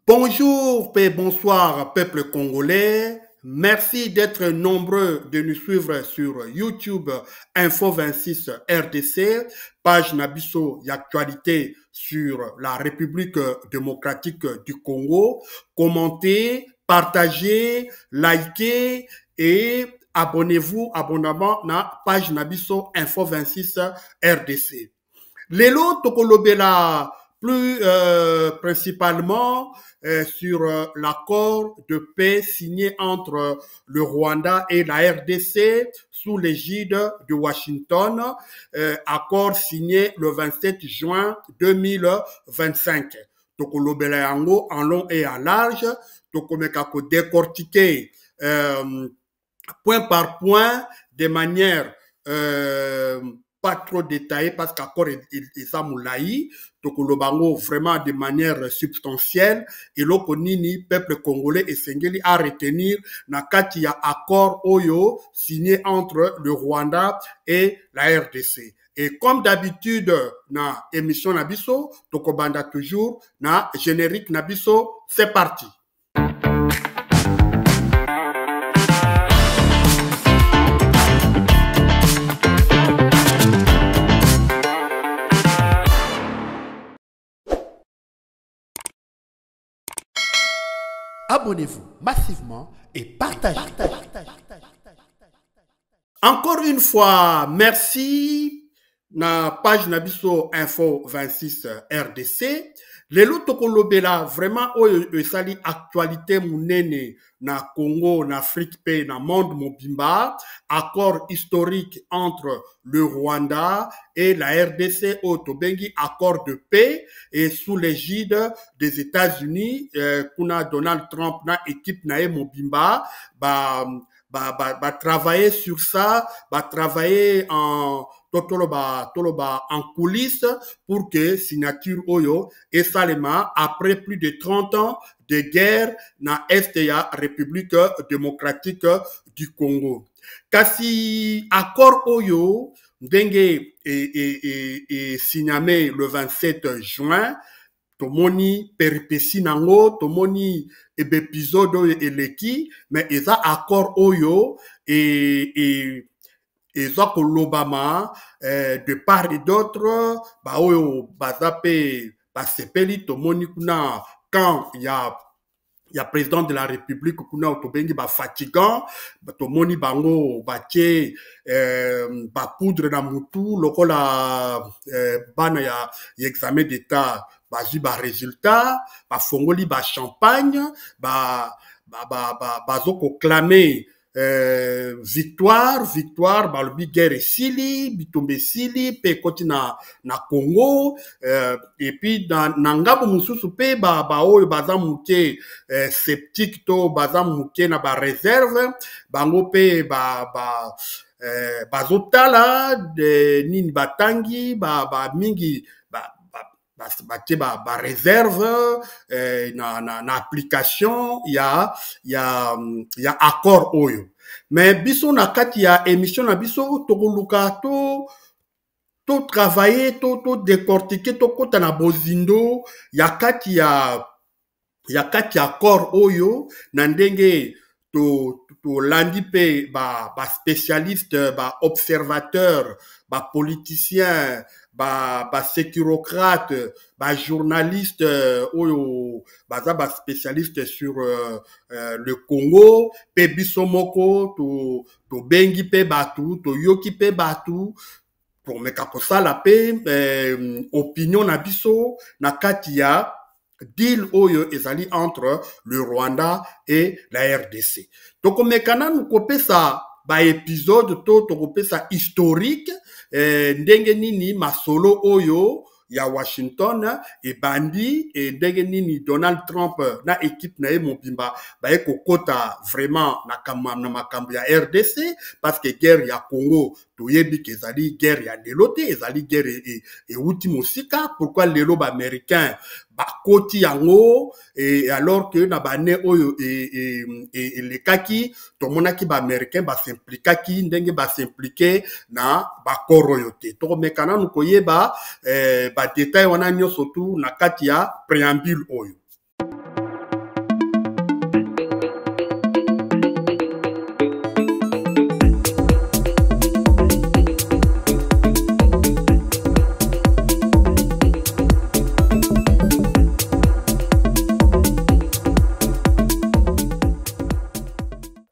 Bonjour et bonsoir peuple congolais. Merci d'être nombreux de nous suivre sur YouTube Info 26 RDC, page Nabiso et actualité sur la République démocratique du Congo. Commentez, partagez, likez et abonnez-vous abonnement na page Nabiso Info 26 RDC. Lelo tokolobela plus principalement sur l'accord de paix signé entre le Rwanda et la RDC sous l'égide de Washington, accord signé le 27 juin 2025. Tokolobela yango en long et en large, tokomeka ko décortiquer point par point de manière pas trop détaillé parce qu'accord est moulaï, donc le bango vraiment de manière substantielle et l'okonini peuple congolais et sengeli à retenir na kati ya accord oyo signé entre le Rwanda et la RDC. Et comme d'habitude na émission Nabiso, tokobanda toujours na générique Nabiso, c'est parti. Abonnez-vous massivement et partagez. Encore une fois, merci na page Nabiso Info 26 RDC. Lelo tokolobela vraiment oyo esali actualité munene na Congo, na Afrique pe na monde mobimba, accord historique entre le Rwanda et la RDC au Tobengi, accord de paix et sous l'égide des États-Unis, kuna Donald Trump na équipe na mobimba travailler sur ça, travailler en toloba en coulisses pour que signature oyo et salema après plus de 30 ans de guerre na STA République démocratique du Congo. Kasi accord oyo ndenge et signamé le 27 juin, tomoni peripétie nango, tomoni épisode oyo eleki, mais eza accord oyo et eza kolobama de part et d'autre, ba oyo bazape basepeli tomoni kuna quand il y a président de la République kuna otobengi ba fatigant, tomoni bango batie ba poudre na mutu lokola bana ya examen d'état bazwi ba résultat, ba fongoli ba champagne, bazoko clamer victoire, balobi guerre esili, bitumbe esili, pe koti na Congo, et puis na ngambo mususu pe oyo baza muke sceptique to baza muke na ba réserve, bango pe bazotala de nini batangi, mingi batie ba réserve na application ya accord oyo. Mais biso na kati ya émission na biso tokoluka to travailler to décortiquer to kota na bozindo ya kati ya accord oyo na ndenge to landi pe ba spécialiste, ba observateur, ba politicien, ba sécurocrate, ba journaliste oyo baza ba spécialiste sur le Congo, pe biso moko to bengi pe batu, to yoki pe batu pour meka kosala pe opinion na biso na kati ya deal oyo ezali entre le Rwanda et la RDC. Tokomekana nous kopesa ba épisode tokopesa historique ndenge nini masolo oyo ya Washington et bandi et ndenge nini Donald Trump na équipe na mobimba kokota vraiment na makambo ya RDC parce que guerre ya Congo toyebi kezali guerre ya lelo te, ezali guerre et uti mosika. Pourquoi lelo ba américain bakoti yango et alors que na bane oyo et les kaki to monaki ba américain ba s'impliquaki ndenge ba s'impliquer na bakoro yote to mekana nukoyeba ba détail wana nyonso tu na kati ya préambule oyo.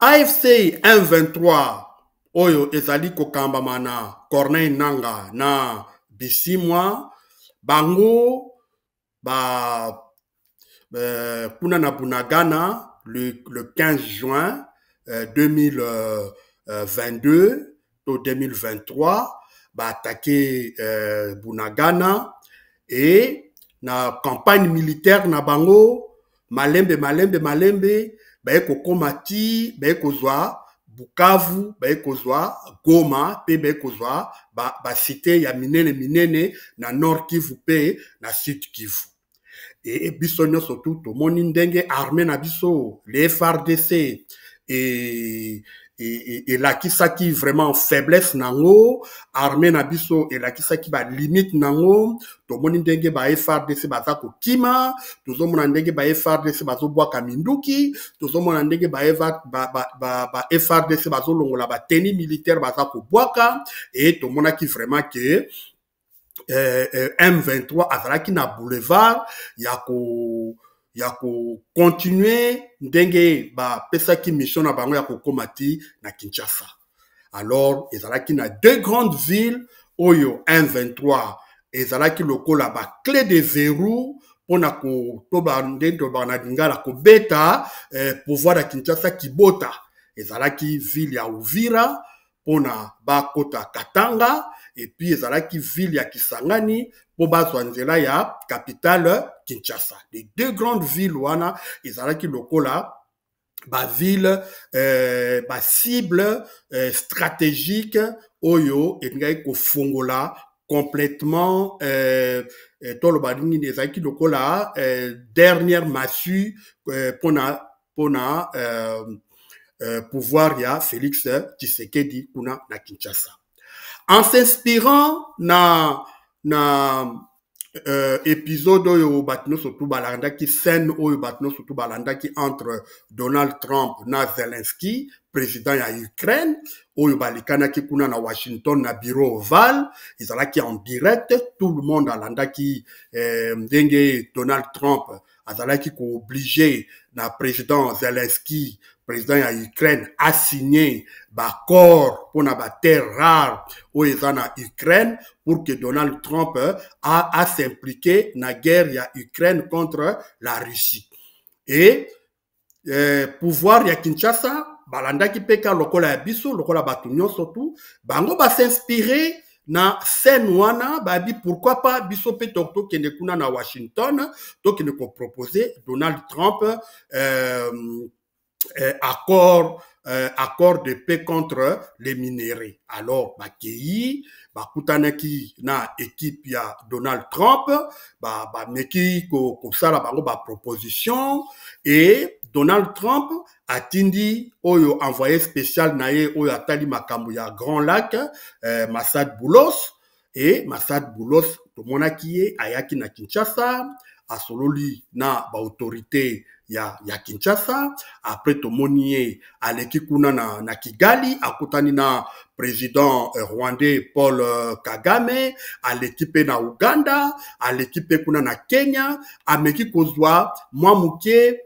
AFC M23 oyo ezali kokambama na Corneille Nangaa na Bisimwa bango kuna na Bunagana le 15 juin 2022 au 2023 attaqué Bunagana et na campagne militaire na bango malembe baeko komati baeko zwa Bukavu baeko zwa Goma pe baeko zwa ba cité ya minene na Nord Kivu pe na Sud Kivu et biso nyonso tu tomoni ndenge armée na biso les FARDC et lakisaki vraiment faiblesse nango armée na biso et lakisaki ba limite nango tomoni ndenge ba FARDC baza kokima tozomona ndenge ba FARDC bazobwaka minduki tozomona ndenge ba FARDC bazolongola ba tenue militaire baza kobwaka et tomonaki vraiment que M23 azalaki na boulevard yako continuer ndenge ba pesaki mission na bango ya kokomati na Kinshasa. Alors ezalaki na deux grandes villes oyo M23 ezalaki lokola ba clé de verrou pona ko toba ndendo bana dingala ko beta pouvoir ya Kinshasa kibota ezalaki ville ya Uvira pona ba kota Katanga et puis ezalaki ville ya Kisangani po bazwa nzela ya capitale Kinshasa. Les deux grandes villes wana ezalaki lokola ba ville ba cible stratégique oyo elingai kofongola complètement tolo badini ezalaki lokola dernière massue pona pouvoir ya Félix Tshisekedi kuna na Kinshasa. En s'inspirant na épisode oyo batino surtout balanda ki scène oyo batino surtout balanda ki entre Donald Trump na Zelensky président ya Ukraine oyo balikana ki kuna na Washington na bureau Oval ezalaki en direct tout le monde alanda ki ndenge Donald Trump azalaki ko obligé na président Zelensky président ya Ukraine a signé l'accord pour na ba terre rare au na Ukraine pour que Donald Trump a s'impliqué na guerre ya Ukraine contre la Russie. Et pouvoir ya Kinshasa balanda ki peka lokola ya biso lokola batunyo surtout bango ba s'inspirer na scène wana babi pourquoi pas biso pe tokto kende kuna na Washington to kende ko proposer Donald Trump accord de paix contre les minéraux. Alors, bakei, bakutanaki na équipe ya Donald Trump, meki ko sala bango ba proposition et Donald Trump a tindi oyo envoyé spécial na ye oyo atali makambo ya Grand Lac, Massad Boulos et Massad Boulos tomonaki ye ayaki na Kinshasa asololi na ba autorité ya Kinshasa après tomoni aleki kuna na Kigali akutani na président rwandais Paul Kagame aleki pe na Uganda aleki pe kuna na Kenya ameki kozwa mwa muke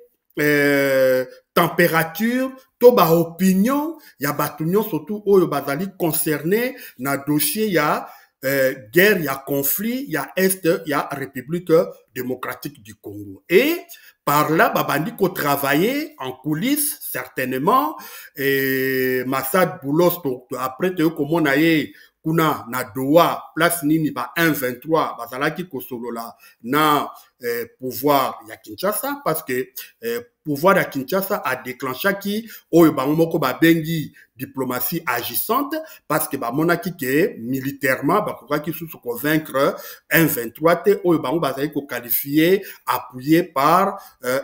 température to ba opinion ya batunyo surtout oyo bazali concerné na dossier ya guerre, il y a conflit, il y a Est, il y a République démocratique du Congo. Et par là, babandi ko travailler en coulisses, certainement. Et Massad Boulos, après, comment on a kuna na Doha place nini ba 123 bazalaki kosolola na pouvoir ya Kinshasa parce que pouvoir ya Kinshasa a déclenché qui oyo bango moko ba bengi diplomatie agissante parce que ba monaki que militairement ba kokaki sous convaincre 123 te oyo bango bazali ko qualifier appuyé par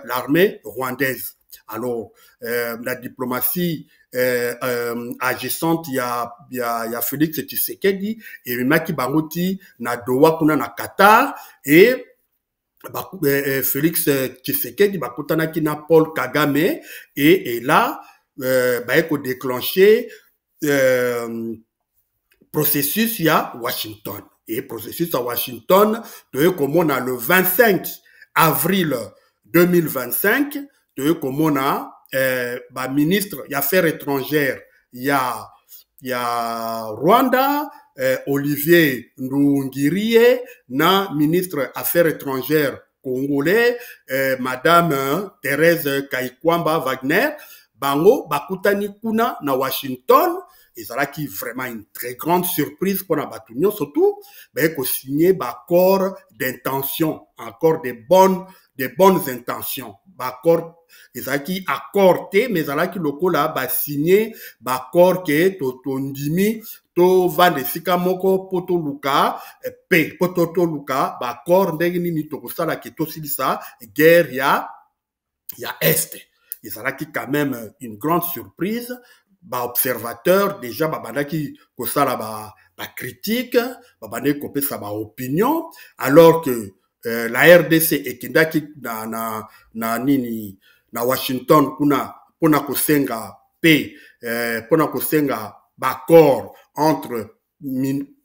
l'armée rwandaise. Alors la diplomatie agissante ya Félix Tshisekedi et Maki Bangoti na Doha kuna na Qatar et Félix Tshisekedi bakutanaki na Paul Kagame et là baeko déclenché processus ya Washington et processus à Washington de comme le 25 avril 2025 de comme on a ministre des Affaires étrangères il y a Rwanda Olivier Nduhungirehe na ministre Affaires étrangères congolais madame Thérèse Kaikwamba Wagner bango bakutani kuna na Washington ezalaki vraiment une très grande surprise pour la batunyo surtout ko signer accord d'intention encore des bonnes intentions accord ezalaki accord te mais ezalaki lokola ba signer accord ke tondimi to vande sika moko poto luka pe poto luka accord ndenge nini to kosala ke to silisa guerre ya est ezalaki quand même une grande surprise. Observateur déjà babandaki kosala ba critique babandaki kopesa ba opinion alors que la RDC ekendaki na nini na Washington kuna pona kosenga paix pona kosenga accord entre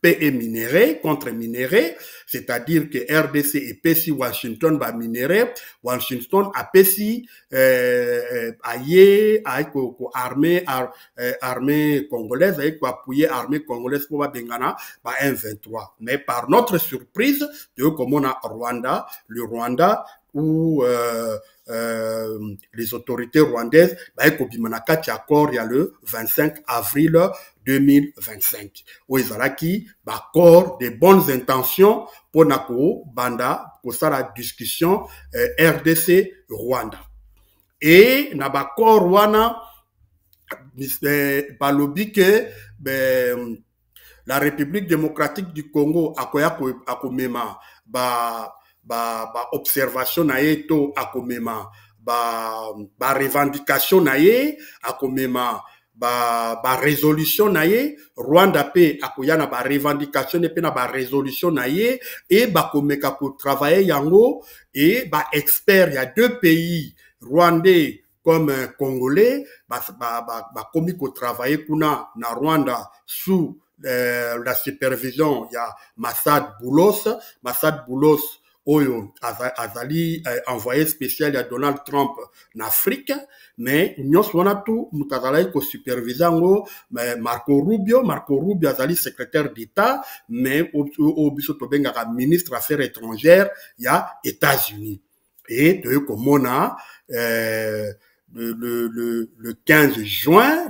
paix et minerai contre minerai, c'est-à-dire que RDC et PESI Washington ba minerai, Washington a PESI aye ko armée congolaise aye ko appuyer armée congolaise pour ba bengana ba M23. Mais par notre surprise, comme on a le Rwanda où les autorités rwandaises il accord il y a le 25 avril 2025 où ils ont acquis accord des bonnes intentions pour nako banda pour ça la discussion RDC Rwanda et na accord wana balobi que la République démocratique du Congo akomema observation na ye to akomema revendication na ye akomema résolution na ye Rwanda pe akoyana revendication pe na résolution na ye et komeka ko travailler yango et expert il y a deux pays rwandais comme congolais komi ko travailler kuna na Rwanda sous la supervision il y a Massad Boulos Oyo azali envoyé spécial à Donald Trump en Afrique, mais nous sommes tout mutazalai ko supervisango Marco Rubio azali secrétaire d'État, mais au biso tobenga ministre affaires étrangères il y a États-Unis et de comme on a le 15 juin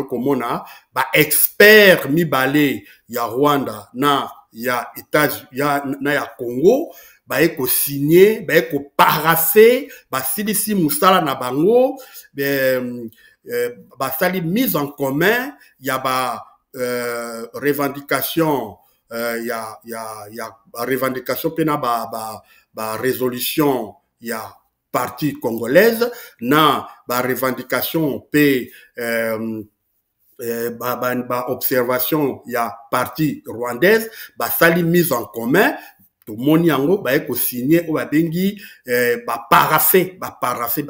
comme on a expert mi balé ya Rwanda na ya États na ya Congo ko signer ko paraffer silisi musala na bango sali mise en commun ya revendication ya revendication pena résolution ya partie congolaise na revendication pe observation ya partie rwandaise sali mise en commun to moni yango ko signer o bengi paraffer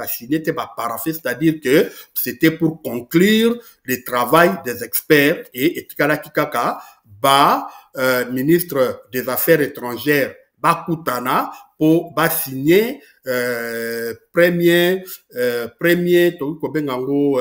signer te paraffer, c'est-à-dire que c'était pour conclure le travail des experts et tikala kikaka ministre des Affaires étrangères bakutana pour signer premier to ko bengango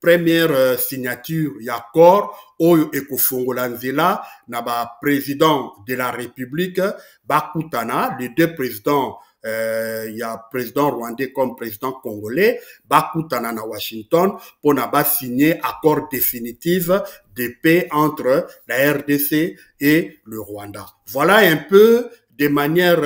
première signature ya accord oyo ekofongola nzela na président de la République bakutana les deux présidents il y a président rwandais comme président congolais, bakutana na Washington pour na signer accord définitif de paix entre la RDC et le Rwanda. Voilà un peu de manière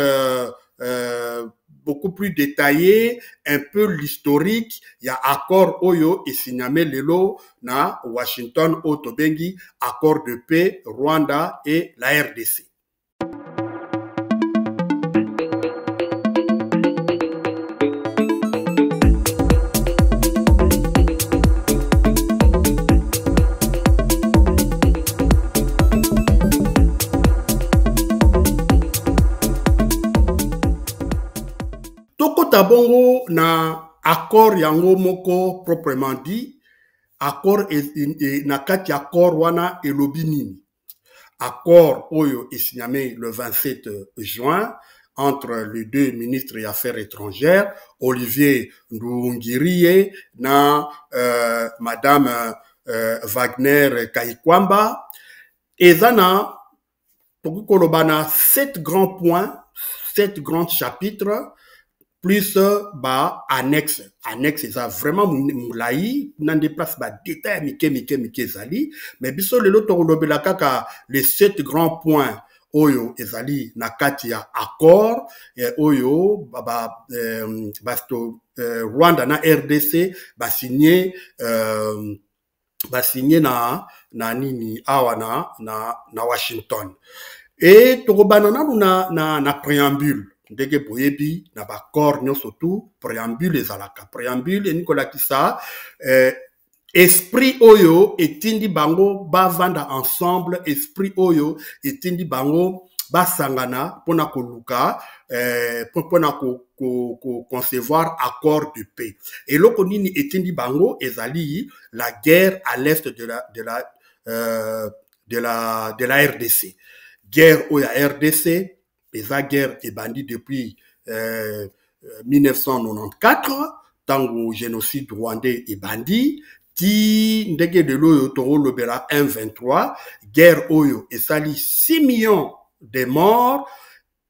beaucoup plus détaillée, un peu l'historique. Il y a accord Oyo et Signamé Lelo na Washington Otobengi, accord de paix Rwanda et la RDC. Tabongo na accord yango moko proprement dit, accord na kati accord wana elobi nini. Accord oyo esignamé le 27 juin entre les deux ministres des Affaires étrangères, Olivier Nduhungirehe na Madame Wagner Kaikwamba. Ezana tokukolobana 7 grands points, 7 grands chapitres, plus annexe. Annexe, ça vraiment moulaï, nan déplace détail, mike zali, mais biso le loto lobela kaka les 7 grands points, oyo ezali nakati ya accord, oyo basto Rwanda na RDC signé na nini awa na Washington. Et tokobana na préambule. Ndege boyebi na bakor nyo surtout préambule ezalaka préambule Nicolas Kissa esprit oyo etindi bango bavanda ensemble esprit oyo etindi bango basangana pona koluka pona ko concevoir accord de paix et loko nini etindi bango ezali la guerre à l'est de la RDC guerre oya RDC. Eza guerre est bandit depuis 1994, tango génocide rwandais est bandit, ti ndege de l'oyo toro lobela 1-23, guerre oyo et sali 6 millions de morts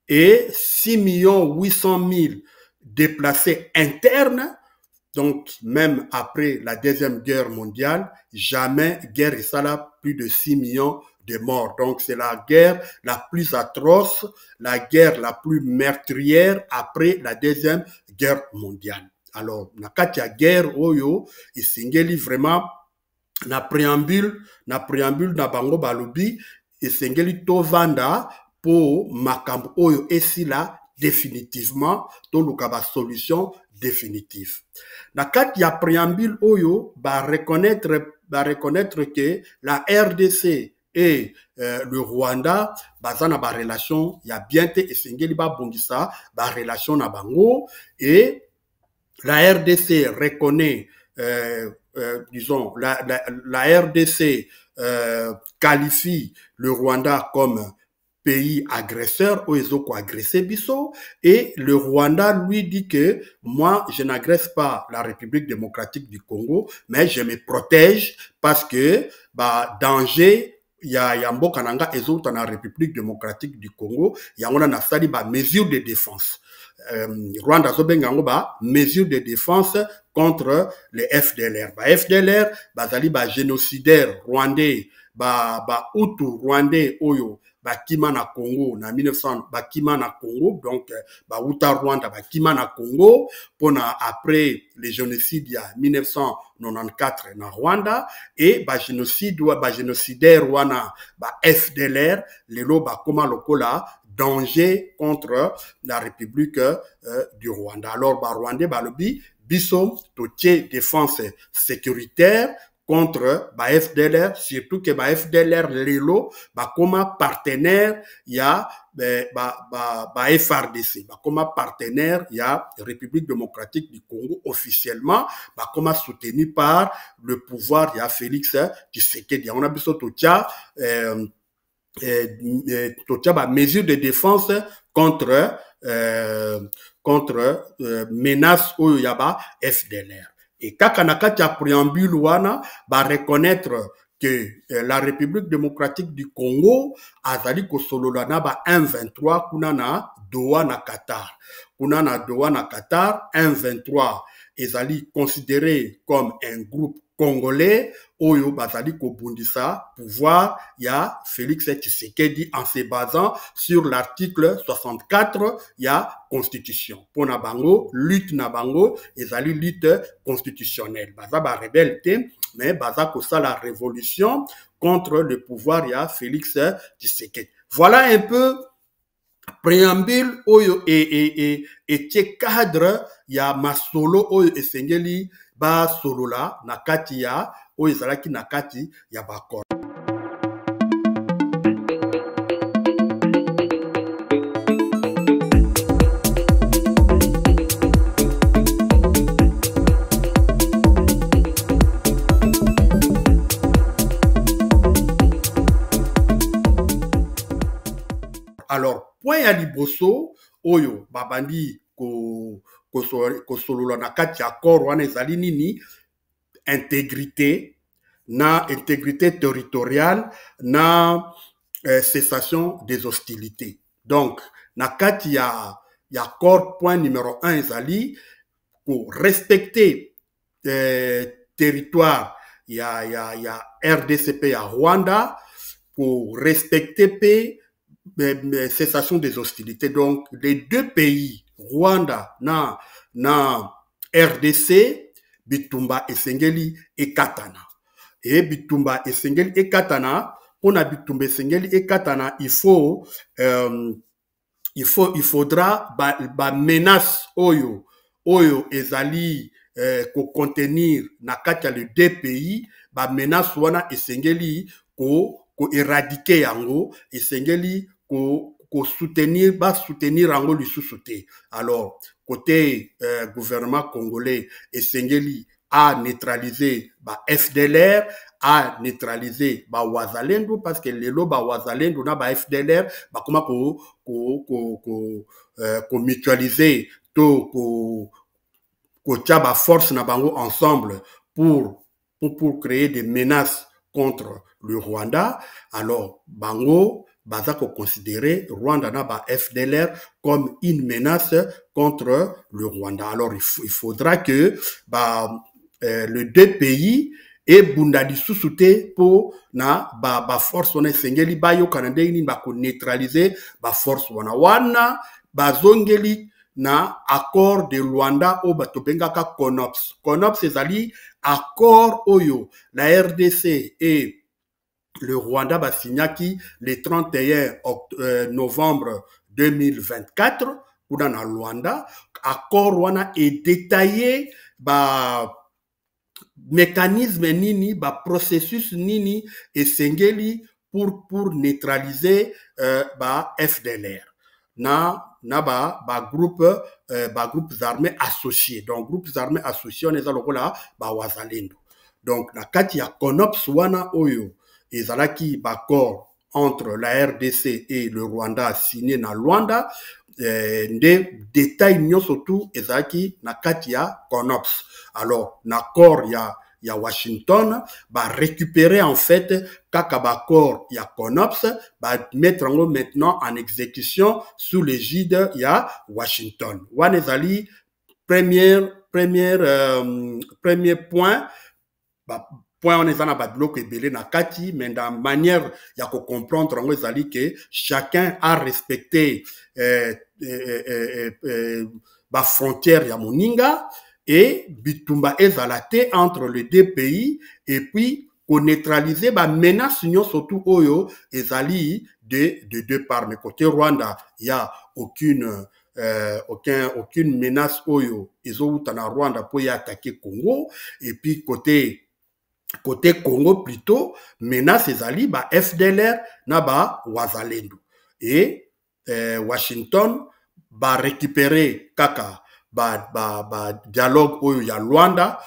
et 6 800 000 déplacés internes. Donc, même après la Deuxième Guerre mondiale, jamais guerre et ça là plus de 6 millions de morts. Donc, c'est la guerre la plus atroce, la guerre la plus meurtrière après la Deuxième Guerre mondiale. Alors, nakati ya guerre oyo, esengeli vraiment na préambule na bango balobi, esengeli tovanda po makambo oyo esila définitivement, to lukaba solution définitive. Nakati ya préambule oyo, reconnaître que la RDC et le Rwanda bazana ba relation ya bien te esengeli ba bongisa ba relation na bango et la RDC reconnaît disons la RDC qualifie le Rwanda comme pays agresseur ou ils ont agressé Bisso et le Rwanda lui dit que moi je n'agresse pas la République démocratique du Congo mais je me protège parce que danger ya mboka nanga ezota na République démocratique du Congo ya ngona na sali mesure de défense Rwanda zobenga ngo mesure de défense contre les FDLR FDLR bazali génocidaire rwandais Hutu rwandais oyo bakima na Congo na 1900 bakima na Congo donc Huta Rwanda bakima na Congo pona après les génocides ya 1994 na Rwanda et génocidaire wana FDLR lelo bakoma lokola danger contre la République du Rwanda. Alors Rwandais balobi biso totie défense sécuritaire contre FDLR, surtout que FDLR lelo comme partenaire ya FRDC, comme partenaire ya République démocratique du Congo officiellement, comme soutenu par le pouvoir ya Félix Tshisekedi. On a besoin de mesure de défense contre menace oyo yaba FDLR. Et kaka na kati ya préambule wana reconnaître que la République démocratique du Congo azali kosolola na ba M23 kuna na Doha na Qatar. Kuna na Doha na Qatar, M23 ezali considéré comme un groupe congolais oyo bazali kobundisa pouvoir ya Félix Tshisekedi en se basant sur l'article 64 ya constitution. Pona bango lutte na bango ezali lutte constitutionnelle. Baza ba rebelle mais baza kosa la révolution contre le pouvoir ya Félix Tshisekedi. Voilà un peu préambule oyo et cadre ya masolo oyo esengeli ba solola na kati ya oyo ezalaki na kati ya bakor. Alors, point ya liboso oyo babandi kosolola na kati ya accord wana ezali nini intégrité territoriale na cessation des hostilités. Donc na kati ya accord point numéro 1 ezali pour respecter territoire ya RDCP ya Rwanda, pour respecter cessation des hostilités. Donc, les deux pays, Rwanda na RDC, Bitumba Esengeli et Katana. Et Bitumba Esengeli et Katana, on a Bitumba Esengeli et Katana, il faudra ba menace oyo ezali ko contenir na kati les deux pays, ba menace wana Esengeli ko éradiquer yango esengeli ko soutenir yango lisusu te. Alors côté gouvernement congolais esengeli a neutraliser ba FDLR, a neutraliser ba Wazalendo, parce que lelo ba Wazalendo na ba FDLR ba koma ko mutualiser to ko tia ba force na bango ensemble pour créer des menaces contre le Rwanda. Alors bango bazako considérer Rwanda na ba FDLR comme une menace contre le Rwanda. Alors il faudra que les deux pays et bundadi susute pour na ba force wana sengeli bayo kanande ini ba ko neutraliser ba force wana bazongeli na accord de Luanda o batobengaka CONOPS. CONOPS ezali accord oyo la RDC et le Rwanda ba signaki le 31 novembre 2024 kuna na Luanda. Accord wana est détaillé ba mécanisme nini, ba processus nini esengeli pour neutraliser ba FDLR na groupes armés associés. Donc groupes armés associés on est là ba Wazalendo. Donc na kati ya CONOPS wana oyo ezalaki accord entre la RDC et le Rwanda signé na Luanda, des détails nyonso tout ezalaki na kati ya CONOPS. Alors l'accord ya Washington va récupérer en fait kaka accord ya CONOPS, va mettre en maintenant en exécution sous l'égide ya Washington. Wana ezali premier point, point on est dans la bloc ebele na kati, mais dans manière ya ko comprendre on ezali que chacun a respecté ba frontière ya moninga et bitumba ezalate entre les deux pays, et puis qu'on neutraliser ba menace union surtout oyo ezali de deux parts. Mais côté Rwanda il y a aucune menace oyo ezouta na Rwanda pour y attaquer Congo, et puis côté Congo plutôt menace ezali ba FDLR na ba Wazalendo, et Washington va récupérer kaka dialogue oyo ya Luanda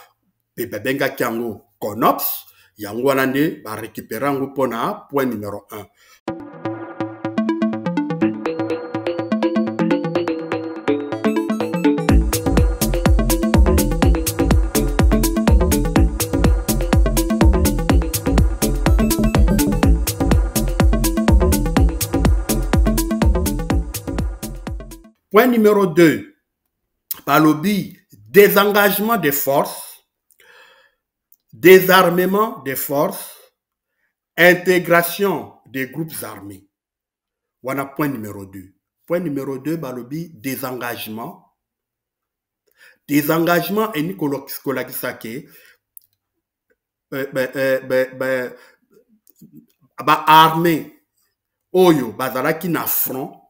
pe benga kiango CONOPS yango wana nde ba récupérer ngo pona point numéro 1. Point numéro 2, balobi désengagement des forces, désarmement des forces, intégration des groupes armés. Voilà point numéro 2. Point numéro 2, balobi désengagement. Désengagement et Nicolas Kolagisake, armée oyo bazalaki na front,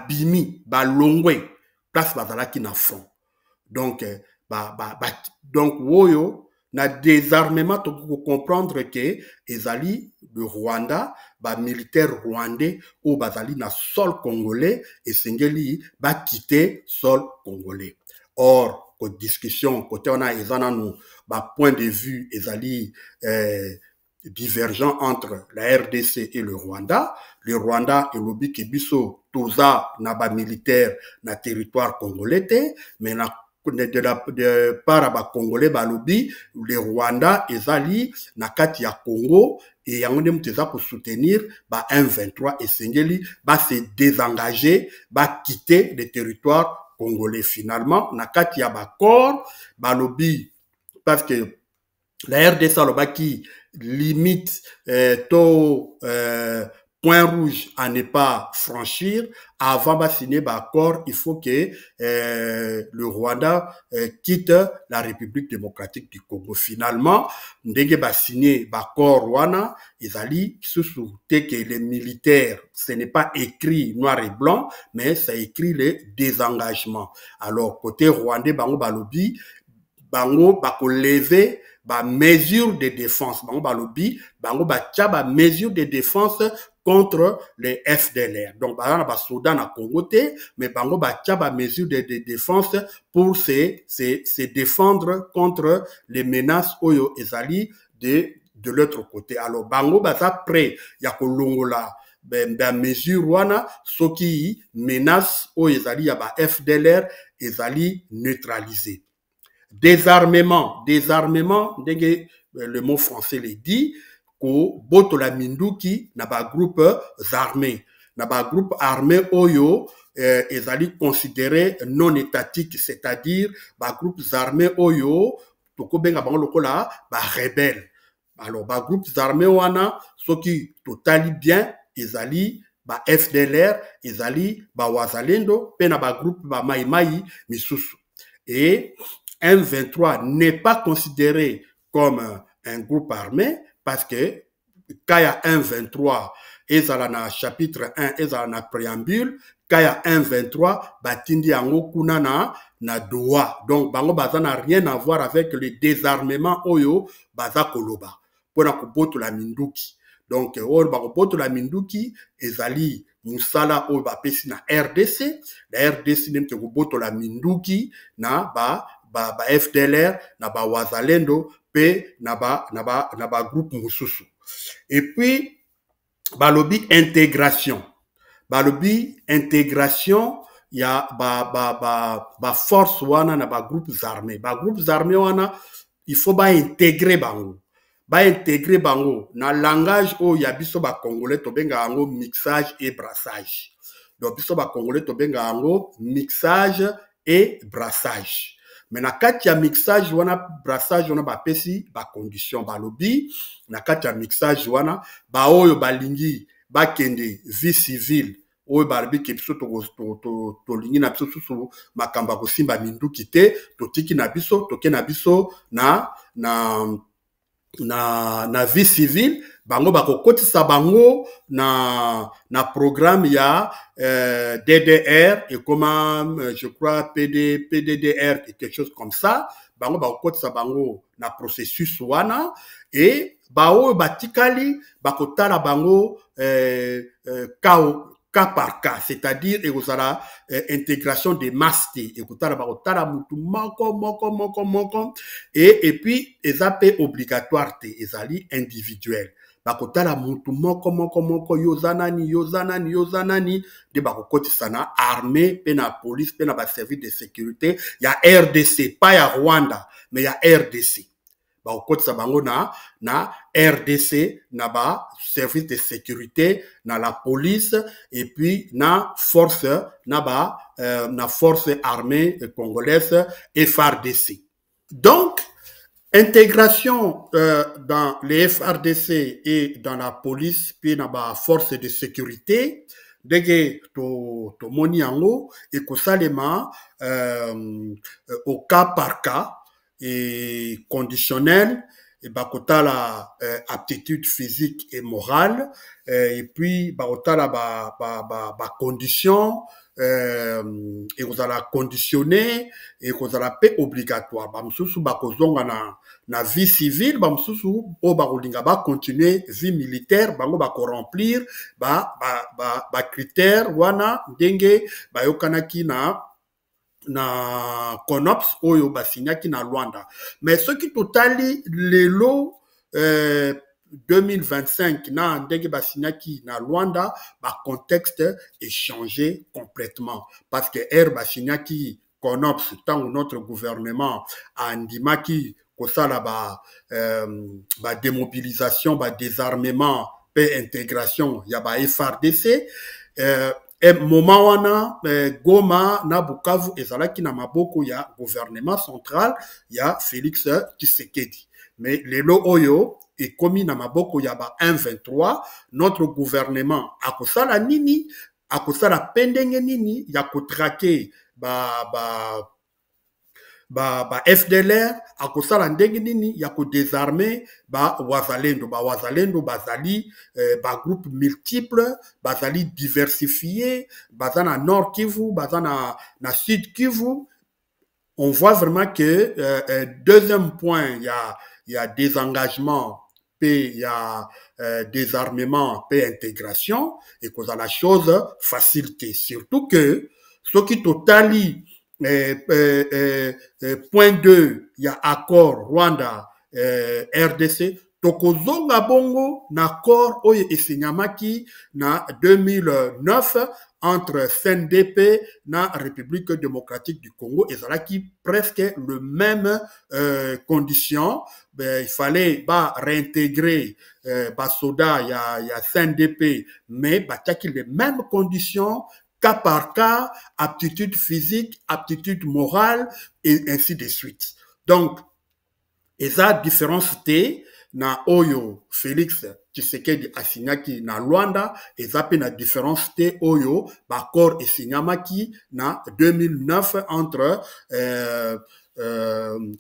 bimi, longwe, place bazalaki na front. Donc, donc oyo na désarmement, tu peux comprendre que ezali le Rwanda, militaire rwandais ou bazali na sol congolais et sengeli quitter sol congolais. Or, la discussion, côté on a nous, point de vue ezali divergent entre la RDC et le Rwanda. Le Rwanda est l'obi que biso toza na militaire na territoire congolais, mais na de par congolais balobi le Rwanda ezali na kati ya Congo et yango nde muteza pour soutenir M23 et sengeli se désengager quitter le territoire congolais. Finalement na kati ya corps balobi parce que la RDC alobaki limite point rouge à ne pas franchir. Avant de signer l'accord, il faut que le Rwanda quitte la République démocratique du Congo. Finalement, ndenge ba signé l'accord Rwanda, ils allaient se souhaiter que les militaires, ce n'est pas écrit noir et blanc, mais c'est écrit le désengagement. Alors, côté rwandais, bango balobi, bango bako lever mesure de défense, bango balobi, bango ba mesure de défense contre les FDLR. Donc, par exemple, Soudan à Congo, mais bango ba mesure de défense pour se défendre contre les menaces oyo ezali de l'autre côté. Alors, bango baza prêt ya kolongola mesure wana soki menace oyo ezali ya FDLR ezali neutralisé. Désarmement, le mot français le dit, ko botola minduki na ba groupe armé. Na ba groupe armé oyo ezali considéré non étatique, c'est-à-dire ba groupes armés oyo toko benga bango lokola ba rebelle. Alors ba groupes armés wana soki totali bien ezali ba FDLR, ezali ba wazalendo pe na ba groupe ba maïmaï misusu. Et M23 n'est pas considéré comme un groupe armé parce que Kaya M23 ezala na chapitre 1 ezala na préambule Kaya M23 batindi yango kuna na Doha. Donc bango baza na rien à voir avec le désarmement oyo baza koloba pona koboto la minduki. Donc oyo bakoboto la minduki ezali musala oyo bapesi na RDC. La RDC nente koboto la minduki na ba FDLR, na ba wazalendo, pe na ba groupe mususu. Et puis, balobi intégration. Balobi intégration, il y a ba force wana na ba groupes armés. Ba groupes armés wana, il faut ba intégrer bango. Ba intégrer bango. Na langage o ya biso ba congolais to benga ango mixage et brassage. Donc biso ba congolais to benga ango mixage et brassage. Mais na kati ya mixage wana brassage wana bapesi ba condition balobi na kati ya mixage wana ba oyo balingi bakende vie civile oyo balobi ke biso to lingi na biso susu makamba kosimba minduki te totiki na biso toke na biso na vie civile bango bakokotisa bango na programme ya DDR et comment je crois PDDR et quelque chose comme ça bango bakokotisa bango na processus wana et bao batikali bakotala bango cas par cas, c'est-à-dire ekozala intégration des masses ekotala bakotala mutu moko et puis ezape obligatoire te ezali individuel bakotala mutu moko yozanani de bakokotisa na armée pe na police pe na ba service de sécurité ya RDC pas ya Rwanda mais ya RDC. ba okotisa bango na RDC na ba service de sécurité na la police et puis na force na force armée congolaise FARDC. Donc intégration dans les FARDC et dans la police puis na ba force de sécurité dès to moni yango et kosalema au cas par cas et conditionnel et bakotala aptitude physique et morale et puis bakotala ba condition et vous allez conditionner et vous allez paix obligatoire ba msusu bakozonga na vie civile ba msusu o bakolinga ba continuer vie militaire bango bako remplir ba critères wana ndenge bayokanaki na CONOPS oyo basignaki na Luanda. Mais ce qui totali lelo 2025 na ndenge basignaki na Luanda, ba contexte est changé complètement parce que basignaki CONOPS tant notre gouvernement a ndimaki kosala ba démobilisation, ba désarmement, paix intégration ya ba FARDC et moment wana Goma na Bukavu ezalaki na maboko ya gouvernement central ya Félix Tshisekedi. Mais lelo oyo ekomi na maboko ya ba 123 notre gouvernement akosala nini akosala pendenge nini ya kotrake ba FDLR akosala ndenge nini ya ko désarmer wazalendo bazali ba groupe multiple bazali diversifié bazana Nord Kivu bazana na Sud Kivu. On voit vraiment que deuxième point il y a désengagement puis il y a désarmement puis intégration et cause à la chose facilité surtout que ce qui totali point 2, il y a accord Rwanda RDC tokozonga bongo na accord oyo esinyamaki na 2009 entre CNDP na République démocratique du Congo ezalaki presque le même condition. Il fallait réintégrer basoda ya CNDP mais bataki les mêmes conditions cas par cas, aptitude physique, aptitude morale, et ainsi de suite. Donc, eza différence te na oyo Félix Tshisekedi asignaki na Luanda, eza pe na différence te oyo bakor esignamaki na 2009 entre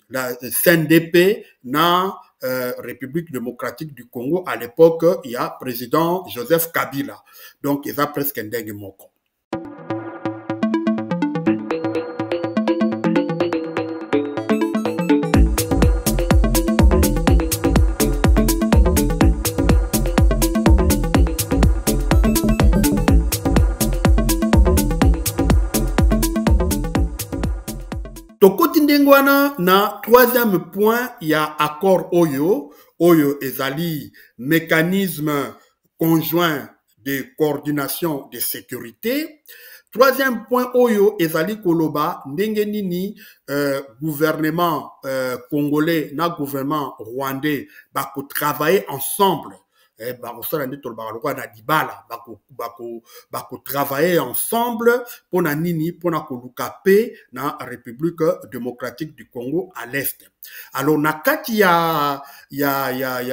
la CNDP na République démocratique du Congo. À l'époque, il y a président Joseph Kabila. Donc, eza presque ndenge moko. Tokoti ndengwana na troisième point, il y a accord oyo ezali mécanisme conjoint de coordination de sécurité. Troisième point oyo ezali koloba ndenge nini gouvernement congolais na gouvernement rwandais bako travailler ensemble. Bako travailler ensemble pour na nini pour na koluka paix na République démocratique du Congo à l'est. Alors na kati ya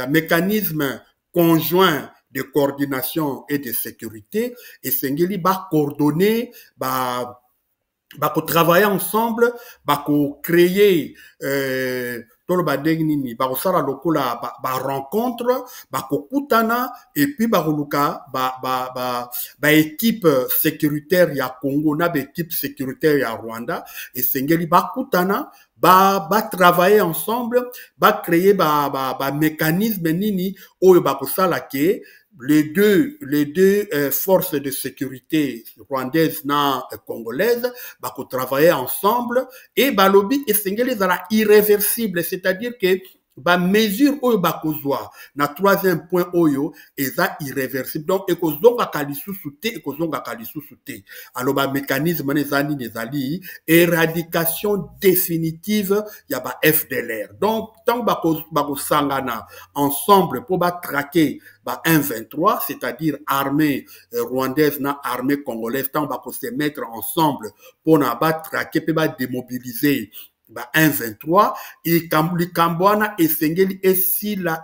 mécanisme conjoint de coordination et de sécurité et sengeli ba coordonner bako travailler ensemble bako créer tolo badeng nini bakosala lokola ba rencontre bakokutana et puis bakoluka ba équipe sécuritaire ya Congo na ba équipe sécuritaire ya Rwanda et sengeli bakutana ba travailler ensemble ba créer ba mécanisme nini oyo bakosala ke les deux forces de sécurité rwandaises na congolaises bako travailler ensemble et balobi et sengeli zala irréversible, c'est-à-dire que ba mesure oyo bakozwa na troisième point oyo eza irréversible donc ekozongaka lisusu te ekozongaka lisusu te alors ba mécanisme wana eza nini ezali éradication définitive ya ba FDLR donc ntango bakosangana ensemble mpo batraquer ba 1-23 c'est-à-dire armée rwandaise na armée congolaise ntango bakose mettre ensemble mpona batraquer mpe badémobiliser ba 1-23 likambo wana esengeli esila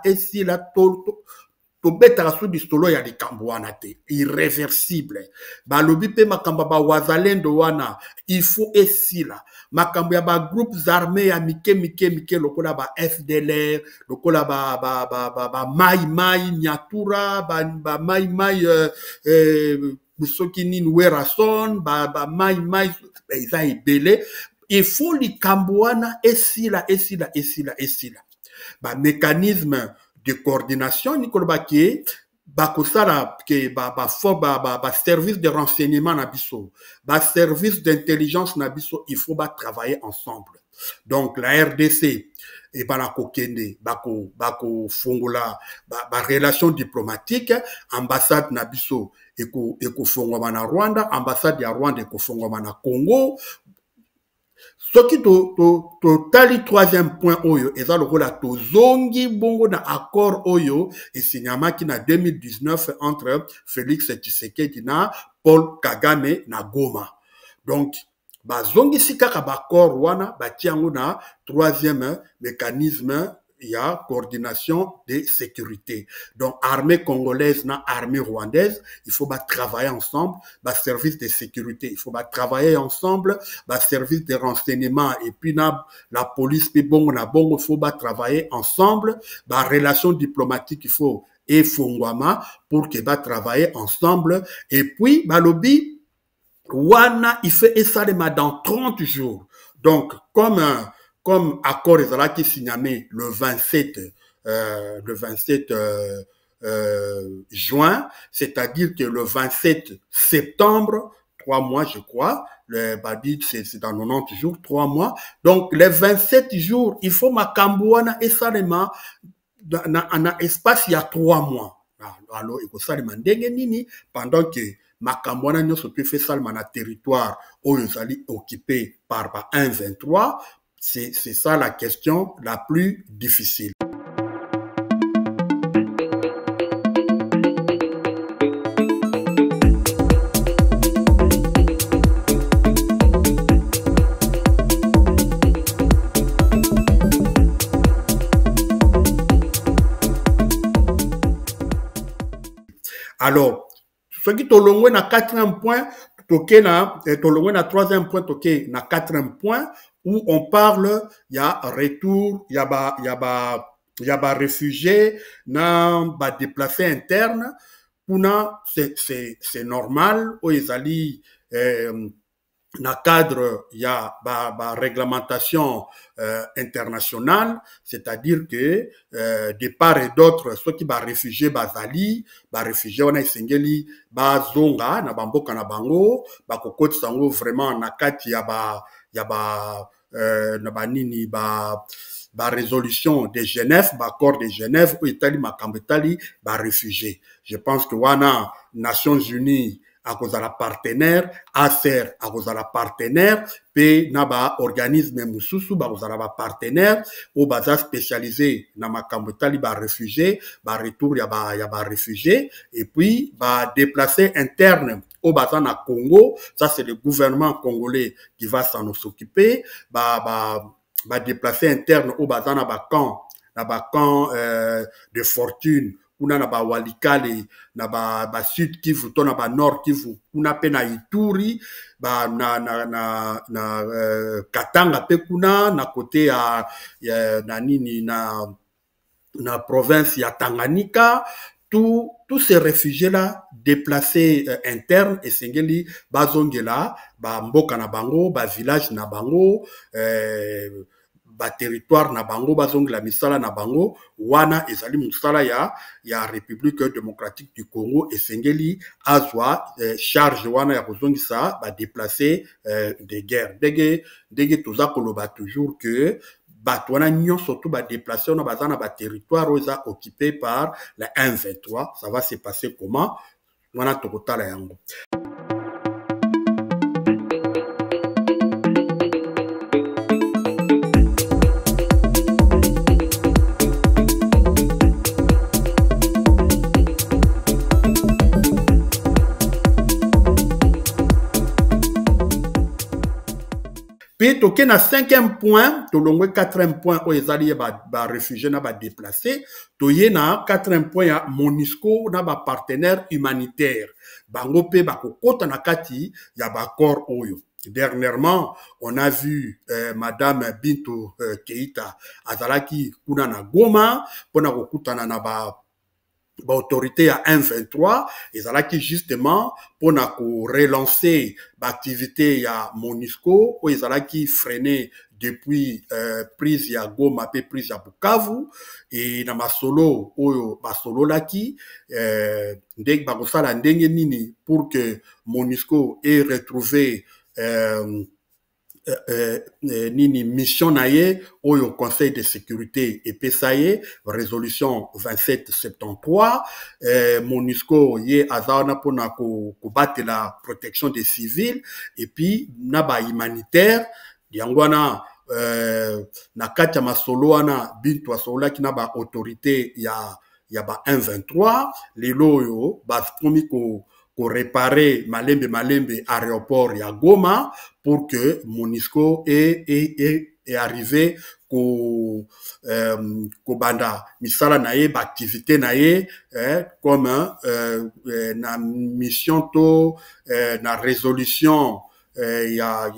tobetaka su lisolo ya likambo wana te irréversible balobi mpe makambo ba wazalendo wana il faut esila makambo ya ba groupes armés ya mike lokola ba FDLR lokola ba mai nyatura ba mai soki nini werason ba mai eza ebele il faut likambo wana esila. Ba mécanisme de coordination nikoloba ke bakosala ke ba service de renseignement na biso ba service d'intelligence na biso il faut travailler ensemble donc la RDC et bana kokende bako fongola ba relation diplomatique ambassade na biso eko fongoma na Rwanda ambassade ya Rwanda eko fongoma na Congo. Ce qui tali troisième point oyo eza lokola tozongi bongo na accord oyo esignamaki na 2019 entre Félix Tshisekedi na Paul Kagame na Goma. Donc bazongisi kaka bakor wana batiango na troisième mécanisme il y a coordination de sécurité. Donc, armée congolaise, na armée rwandaise, il faut travailler ensemble, service de sécurité, il faut travailler ensemble, service de renseignement, et puis la police, puis bon, il faut travailler ensemble, relation diplomatique, il faut, et fongwama, pour que travailler ensemble, et puis, lobby, wana, il fait esalema dans 30 jours. Donc, comme accord ezalaki signé le 27 juin, c'est-à-dire que le 27 septembre, 3 mois je crois, c'est dans 90 jours, 3 mois, donc les 27 jours, il faut makambouana et salema na espace il y a 3 mois. Alors, il faut salema ndenge nini pendant que makambouana nyoso peut faire salema na territoire où ils allaient occupé par 1-23. C'est ça la question la plus difficile. Alors, ce qui tolongwe na 4e point, tolongwe na 3e point, toke na 4e point, où on parle, il y a retour, il y a réfugiés, ba déplacés internes, c'est normal, où ils allaient, dans le cadre, il y a réglementation internationale, c'est-à-dire que de part et d'autre, ceux qui réfugiés, réfugiés, on a essayé, zonga, na bamboka na bango, kokoti sango vraiment na kati ya nini résolution de Genève, accord de Genève, où Italie makambetali réfugiés. Je pense que wana Nations Unies à cause de la partenaire, ACER à cause de la partenaire, puis naba organisme mususu à cause de la partenaire, au baza spécialisé na makambetali réfugiés, retour ya réfugiés, et puis déplacés internes au bazan à Congo, ça c'est le gouvernement congolais qui va s'en occuper, déplacés internes au bazan à camp de fortune, kuna na ba Walikale, na ba Sud Kivu, to na ba Nord Kivu, kuna pe na Ituri, na Katanga pe kuna, na côté na nini, na province ya Tanganyika, tous ces réfugiés-là, déplacés internes, et sengeli, bazongela, mboka na bango, village na bango, territoire na bango, bazongela misala na bango, wana ezali musala ya République démocratique du Congo, et sengeli, azwa, charge wana ya kozongisa, déplacés de guerre. Dege toza koloba toujours que, bato wana nyonso to badéplace wana baza na baterritoire oyo eza occupé par la M23. Ça va se passer comment? Wana tokotala yango. Puis, toke na 5e point, tolongwe 4e point, où ezali ba réfugié na ba déplacé, toye na 4e point ya MONUSCO na ba partenaire humanitaire. Bango pe ba kokota na kati ya ba corps oyo. Dernièrement, on a vu Madame Bintou Keïta azalaki kuna na Goma, pona kokutana na ba autorité à 1-23, ils allaient qui justement pour relancer l'activité à MONUSCO, où ils allaient qui freiner depuis prise à Goma et prise à Bukavu, et dans ma solo, ou ma solo là qui, dès que ça la nini pour que MONUSCO ait retrouvé nini mission naye au Conseil de sécurité et PSAE résolution 2773 MONUSCO yé azana pona ko battre la protection des civils et puis naba humanitaire yangwana na kati ya masolo wana bintu asola ki na ba autorité ya ba 123 lelo yo ba komi ko réparer malembe aéroport ya Goma pour que MONUSCO est arrivé ko banda misala nae ba activité nae comme na mission to na résolution ya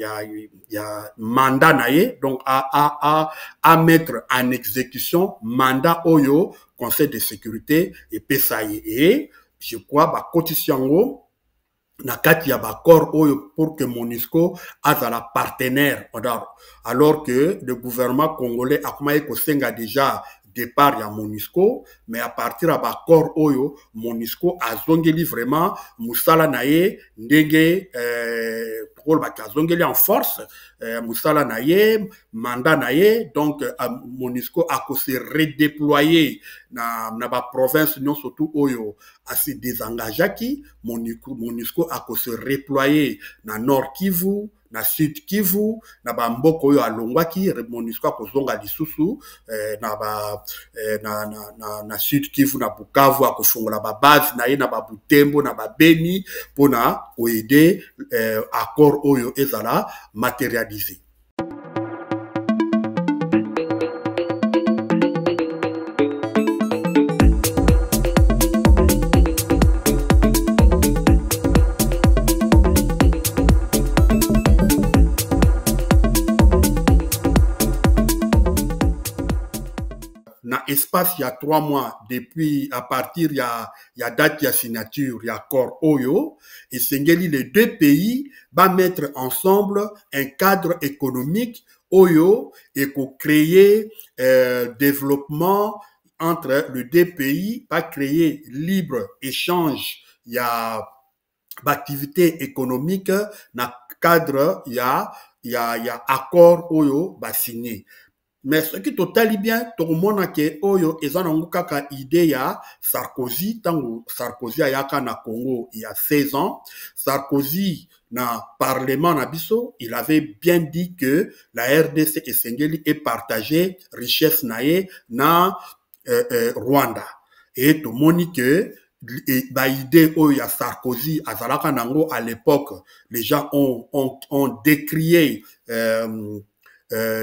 mandat nae donc à mettre en exécution mandat oyo Conseil de sécurité et PSAE et je crois ba cotisango na kati ya ba corps oyo pour que MONUSCO a la partenaire alors que le gouvernement congolais a commencé ko senga déjà départ ya MONUSCO mais à partir à ba corps oyo MONUSCO a zongeli vraiment musala naye ndenge pour ba zongeli en force musala naye mandat naye donc MONUSCO a ko se redéployer na ba province non surtout oyo a se désengagé MONUSCO a ko se reployer na Nord Kivu na Sud Kivu na ba mboko oyo alongwaki MONUSCO ko zonga lisusu na Sud Kivu na Bukavu akofungola ba base na ye na ba Butembo na ba Beni pona ko aider accord oyo ezala matérialisé. Espace il y a 3 mois depuis à partir il y a date il y a signature il y a accord oyo et sengeli les deux pays va mettre ensemble un cadre économique oyo et pour créer développement entre les deux pays va créer libre échange il y a activité économique na cadre il y a accord oyo va signer. Mais ce qui totali bien, tout le monde a que oyo ezana kaka idée ya Sarkozy tango Sarkozy ayaka na Congo il y a 16 ans. Sarkozy na parlement na biso, il avait bien dit que la RDC et Sengeli est partagé richesse nae na Rwanda. Et tout le monde que ba idée oyo ya Sarkozy azalaka nango à l'époque, les gens ont décrié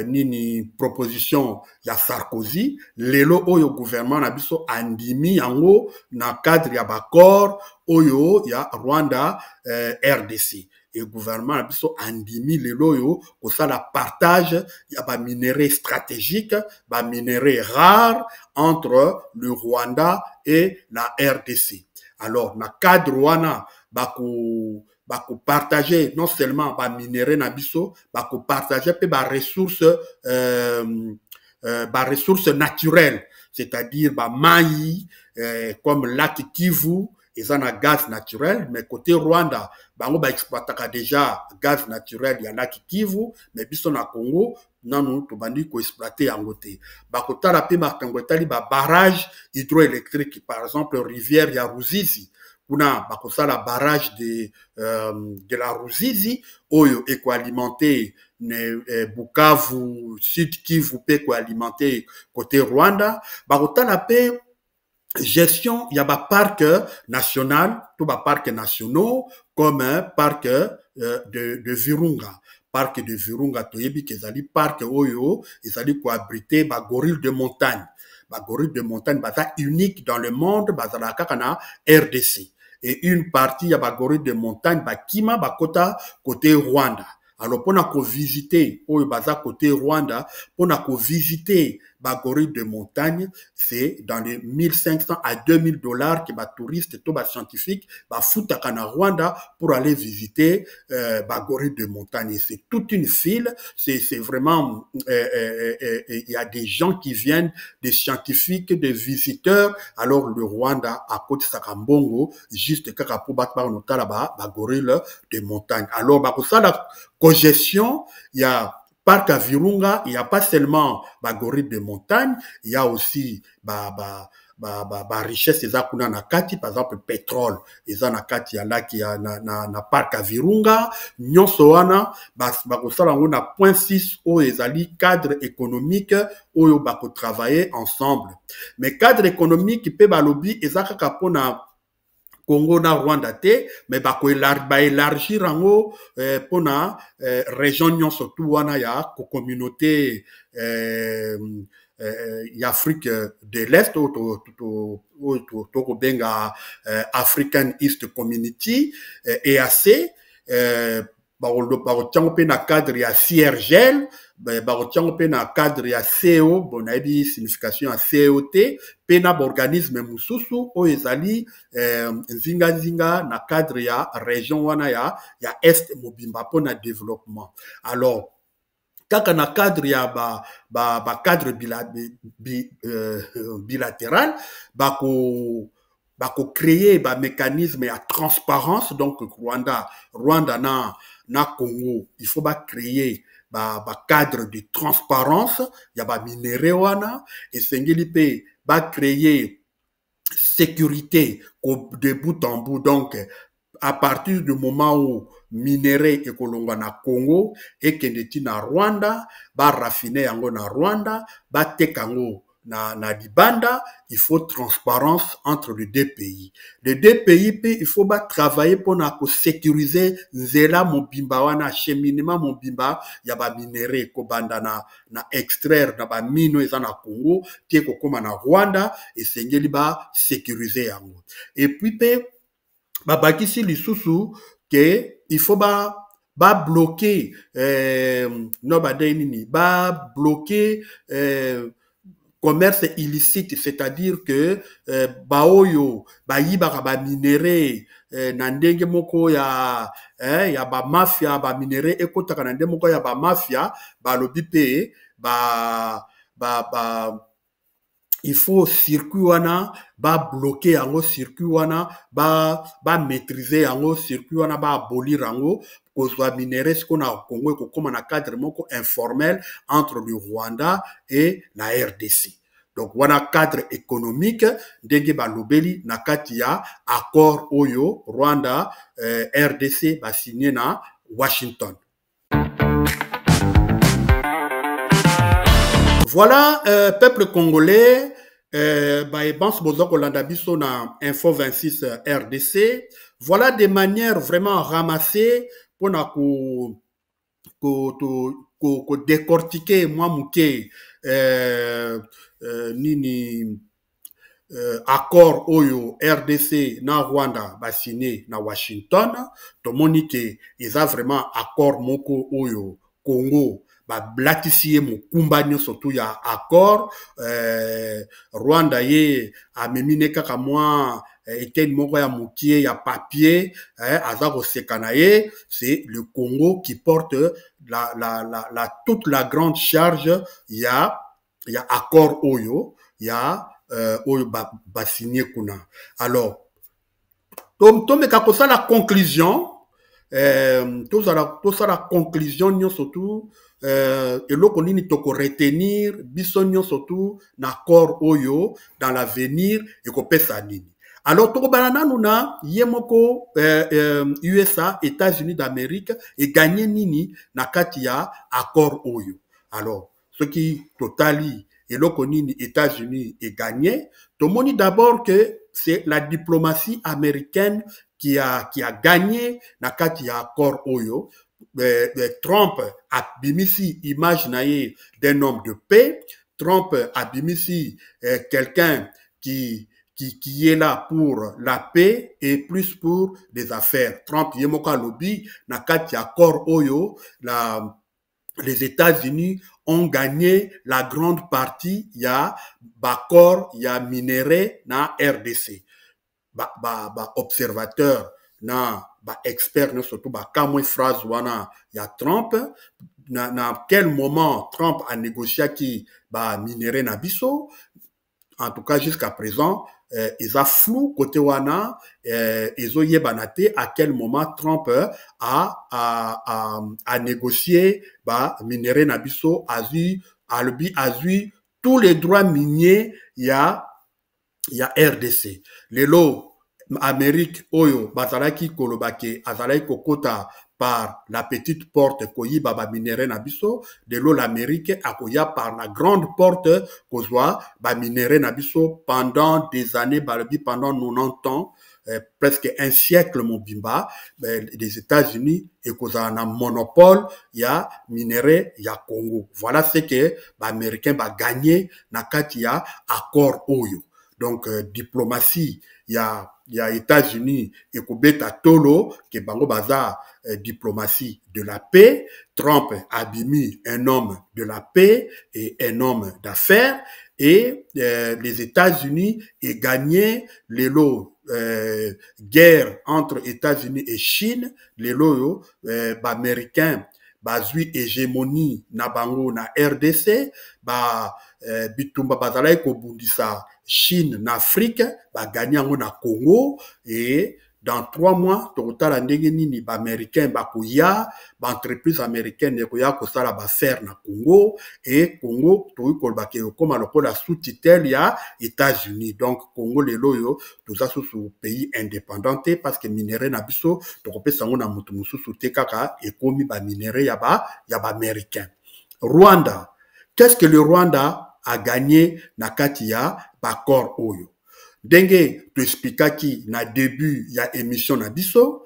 nini proposition ya Sarkozy lelo oyo gouvernement na biso andimi yango na cadre ya bakor oyo ya Rwanda RDC et gouvernement na biso andimi lelo oyo kosala partage ya ba minerais stratégiques ba minerais rares entre le Rwanda et la RDC. Alors na cadre wana bako partager non seulement ba minerais na biso bako partager pe ba ressources naturelles, c'est-à-dire ba mai comme lac Kivu ils ont un gaz naturel, mais côté Rwanda, bango ba exploitaka déjà gaz naturel, il y en a qui Kivu, mais biso na Congo, nanu to bandi ko exploiter yango te. Ba kotala pe makambo etali ba barrage hydroélectrique, par exemple rivière ya Ruzizi. Kuna bakosala barrage de la Ruzizi oyo ekoalimenter Bukavu, Sud Kivu pe ekoalimenter côté Rwanda. Bakotala pe gestion, il y a des parcs nationaux, tous les parcs nationaux, comme un parc de Virunga. Parc de Virunga, toyebi kezali parc oyo, ezali ko abriter ba gorille de montagne. Ba gorille de montagne, baza unique dans le monde, bazala kaka na RDC. Et une partie, il y a ba gorille de montagne, ba kima, ba kota, côté Rwanda. Alors, pour nous visiter, au baza côté Rwanda, pour nous visiter ba gorille de montagne, c'est dans les 1500 à 2000 dollars que ba touristes, tout ba scientifique, ba foutaka na Rwanda pour aller visiter ba gorille de montagne. C'est toute une file, c'est vraiment, il y a des gens qui viennent, des scientifiques, des visiteurs. Alors, le Rwanda, à côté de Sakambongo, juste kaka pour battre par notala ba gorille de montagne. Alors, ba la cogestion, il y a parc à Virunga, il n'y a pas seulement ba gorille de montagne, il y a aussi ba richesse eza kuna na kati, par exemple pétrole eza na kati ya laki ya na parc à Virunga, nyonso wana bakosala ngo na point 6 oyo ezali cadre économique oyo bako travailler ensemble. Mais cadre économique pe balobi eza kaka pona Congo na Rwanda te, mais ba élargir ango pona région nyonso tu wana ya communauté Afrique de l'Est to benga African East Community EAC barotiango pe na cadre ya CIRGL barotiango pe na cadre ya CO bonayebi signification ya COT pe na organisme mususu oyo ezali nzinga na cadre ya région wana ya Est mobimba pona développement. Alors kaka na cadre ya ba cadre bilatéral bako créer ba mécanisme ya transparence. Donc Rwanda na Congo, il faut ba créer ba cadre de transparence ya ba minéraux wana et sengeli pe ba créer sécurité de bout en bout. Donc à partir du moment où minerai ekolongwa na Congo et kendeti na Rwanda, ba raffiner yango na Rwanda, ba tekango na libanda, il faut transparence entre les deux pays. Les deux pays, il faut ba travailler pour sécuriser nzela mobimba wana acheminement mobimba ya ba minerai ko banda na extraire na ba mino eza na Congo, tie ko koma na Rwanda et sengeli ba sécuriser yango. Et puis babakisi lisusu que il faut ba bloquer no badai nini ba bloquer commerce illicite, c'est-à-dire que baoyo bayibaka ba minerai na ndenge moko ya ba mafia ba minerai ekotaka na ndenge moko ya ba mafia balobi pe il faut circuit wana ba bloquer yango, circuit wana ba maîtriser yango, circuit wana ba abolir yango kozwa minerai siko na Congo ekokoma na cadre moko informel entre le Rwanda et la RDC. Donc wana cadre économique ndenge balobeli na kati ya accord oyo Rwanda RDC ba signé na Washington. Voilà, peuple congolais, Bans Bozok Olanda Biso na Info 26 RDC. Voilà des manières vraiment ramassées pour décortiquer moi mouké nini accord oyo RDC na Rwanda ba signé na Washington. To monike ils a vraiment accord moko oyo Congo blatisiye mukumba nyonso tu ya accord. Rwanda ye amemine kaka mwa eteni moko ya mukie ya papier aza kosekana ye. C'est le Congo qui porte toute la grande charge ya accord oyo ya oyo ba signé kuna. Alors tomeka kosala conclusion tozala conclusion nyonso tu eloko nini toko retenir biso nyonso tu na accord oyo dans l'avenir ekopesa nini. Alors tokobana nanu na ye moko USA États-Unis d'Amérique et gagné nini na kati ya accord oyo. Alors ce qui totali eloko nini États-Unis et gagné, tomoni d'abord que c'est la diplomatie américaine qui a gagné na kati ya accord oyo. Trump a bimisi image naie d'un homme de paix. Trump a bimisi quelqu'un qui est là pour la paix et plus pour des affaires. Trump yemoka lobby na kati ya accord oyo les États-Unis ont gagné la grande partie ya bakor ya minerai na RDC. Observateur na expert na surtout kamwe phrase wana ya Trump na quel moment Trump a négocié qui minerai na biso. En tout cas jusqu'à présent ils a flou côté wana ils ont yebanate à quel moment Trump a négocié minerai na biso a vu tous les droits miniers ya RDC. Lelo Amérique oyo bazalaki kolobake azalaki kokota par la petite porte koyi baba minerai na biso. Lelo l'Amérique akoya par la grande porte kozwa ba minerai na biso pendant des années pendant 90 ans. Presque un siècle mobimba des États-Unis et kozala na monopole ya minerai ya Congo. Voilà ce que l'Américain va gagner na kati ya accord oyo. Donc diplomatie ya États-Unis et kobeta tolo ke bango baza diplomatie de la paix. Trump a bimi un homme de la paix et un homme d'affaires et les États-Unis ont gagné les lots guerre entre États-Unis et Chine. Les lots américains bazui hégémonie na bango na RDC bitumba bazalai ko bundisa Chine na Afrique gagné yango na Congo et dans 3 mois totala ndenge nini américain bakoya entreprise américaine ekoya kosala faire na Congo et Congo to kolbake comme lokola sous tutelle ya États-Unis. Donc Congo lelo yo toza sous pays indépendanté parce que minerai na biso to kopesa ngo na mutu mususu te kaka ekomi minerai ya américain. Rwanda, qu'est-ce que le Rwanda a gagné na kati ya accord oyo? Denge tu expliquaki na début ya émission na biso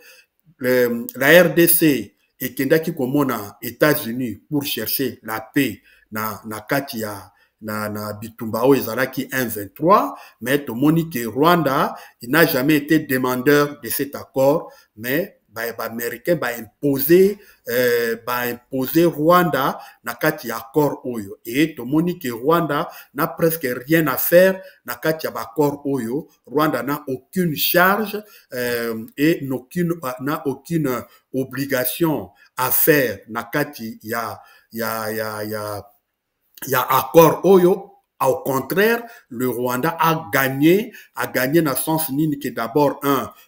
la RDC ekendaki komona États-Unis pour chercher la paix na kati ya na bitumba oyo ezalaki 1-23, mais tomoni que Rwanda il n'a jamais été demandeur de cet accord, mais américain imposer Rwanda na kati ya accord oyo et tomoni que Rwanda n'a presque rien à faire na kati ya accord oyo. Rwanda n'a aucune charge et n'a aucune obligation à faire na kati ya accord oyo. Au contraire, le Rwanda a gagné dans sens nini que d'abord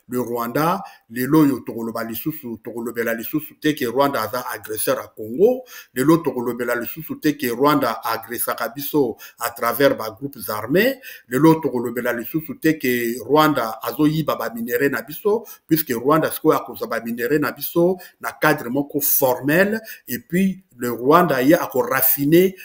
le Rwanda le loyo tokoloba lisusu tokolobela lisusu te que Rwanda a agresseur à Congo, le lo tokolobela lisusu te que Rwanda agressaka biso à travers groupes armés, le lo tokolobela lisusu te que Rwanda azoyiba ba minerai na biso puisque Rwanda siko akoza ba minerai na biso na cadre moko formel et puis le Rwanda a raffiné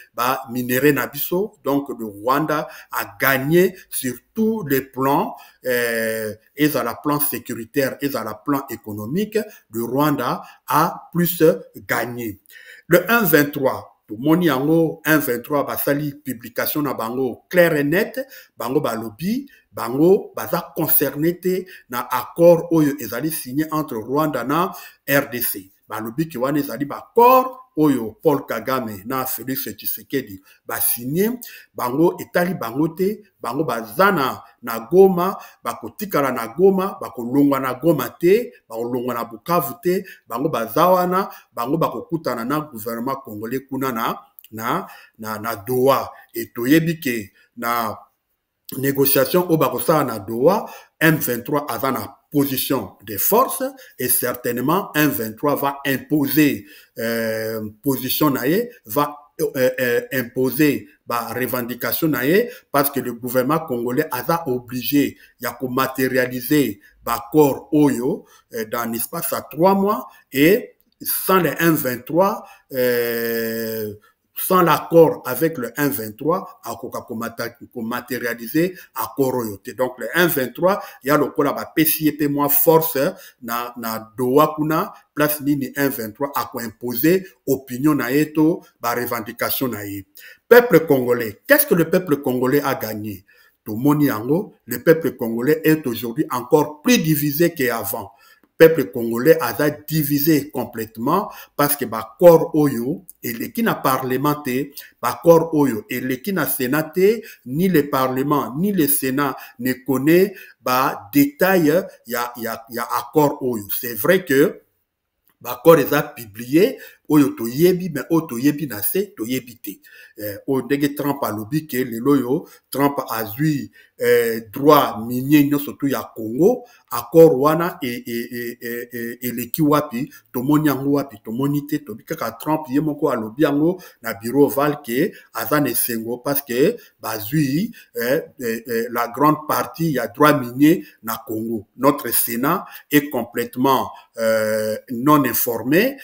minerai na biso. Donc le Rwanda a gagné sur tous les plans et à la plan sécuritaire et à la plan économique. Le Rwanda a plus gagné. Le 1-23 moni yango 1-23 basali publication na bango clair et net, bango balobi bango baza concerné te na accord oyo ezali signé entre Rwanda na RDC. Balobi ki wana ezali accord oyo Paul Kagame na Félix Tshisekedi signé, bango etali bango te, bango bazana na Goma, bakotikala na Goma, bakolongwa na Goma te, bakolongwa na Bukavu te, bango bazawana, bango bakokutana na gouvernement congolais kuna na Doha. Et toyebi ke na négociation au bakosala na Doha, M23 azana position des forces et certainement un 23 va imposer position naie, va imposer revendication naie parce que le gouvernement congolais a obligé à matérialiser l'accord Oyo dans l'espace à 3 mois et sans les 1-23 sans l'accord avec le 1-23, à matérialiser accord royauté. Donc, le 1-23, il y a le col à PCP moins force, na doa kuna, place nini 1-23, à quoi imposer opinion na eto, revendication na ye. Peuple congolais, qu'est-ce que le peuple congolais a gagné? Tomoni yango, le peuple congolais est aujourd'hui encore plus divisé qu'avant. Le peuple congolais a divisé complètement parce que corps oyo et les qui n'a parlementé, corps oyo et les qui n'a sénaté, ni le parlement ni le sénat ne connaît détail il y a accord oyo. C'est vrai que l'accord est publié oyo toyebi mais oyo toyebi na se toyebi te oyo ndenge Trump alobi ke lelo yo Trump azwi droit minier nyonso tu ya Congo accord wana eleki wapi tomoni yango wapi tomoni te tobi kaka Trump ye moko alobi yango na bureau Oval ke aza na esengo parce que bazwi la grande partie ya droit minier na Congo. Notre Sénat est complètement non informé.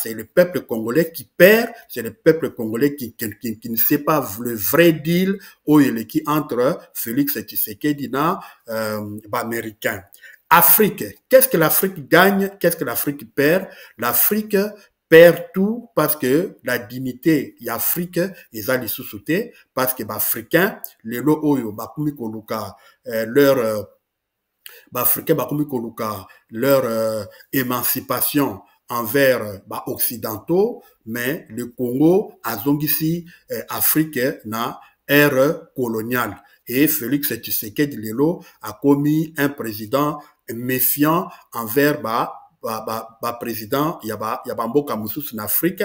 C'est le peuple congolais qui perd, c'est le peuple congolais qui ne sait pas le vrai deal qui entre Félix Tshisekedi na américain. Afrique, qu'est-ce que l'Afrique gagne, qu'est-ce que l'Afrique perd? L'Afrique perd tout parce que la dignité y'Afrique ils ont sous-sauté parce que africains les lo oyo bakumi koluka leur africains bakumi koluka leur émancipation envers occidentaux, mais le Congo a zongisi Afrique na ère coloniale. Et Félix Tshisekedi Lelo a commis un président méfiant envers président y a mboka mususu en Afrique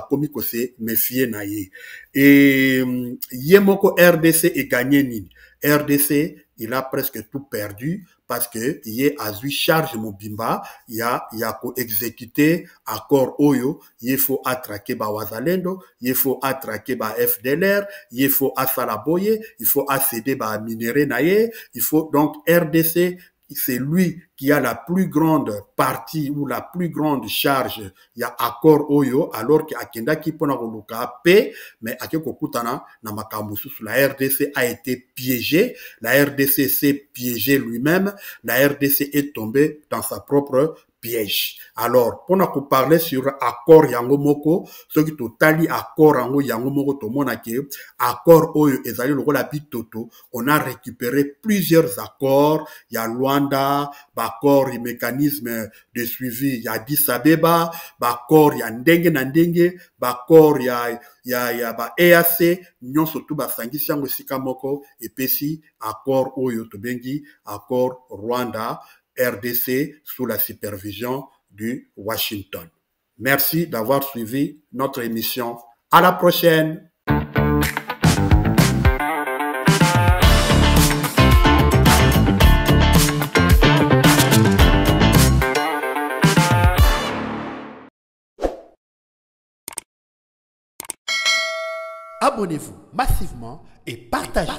commis que c'est méfier na ye. Et yemoko RDC est gagné nini. RDC il a presque tout perdu parce que il a eu charge Mobimba, il a exécuté accord Oyo, il faut attraquer Wazalendo, il faut attraquer FDLR, il faut Asalaboye, il faut accéder minerai naye, il faut donc RDC c'est lui qui a la plus grande partie ou la plus grande charge. Il y a accord Oyo, alors que Akenda qui pona koluka paix, mais Akeko Kutana na makambusu, la RDC a été piégée, la RDC s'est piégée lui-même, la RDC est tombée dans sa propre piège. Alors, pour nous parler sur accord yango moko, ce qui totali accord yango moko to monake, accord oyo ezali lokola bitoto, on a récupéré plusieurs accords, il y a Luanda, accord et mécanisme de suivi, il y a Addis Abeba, accord il y a ndenge na ndenge, accord il y a EAC, nyon surtout sangisi yango sika moko et pesi accord oyo to bengi accord Rwanda RDC sous la supervision du Washington. Merci d'avoir suivi notre émission. À la prochaine. Abonnez-vous massivement et partagez.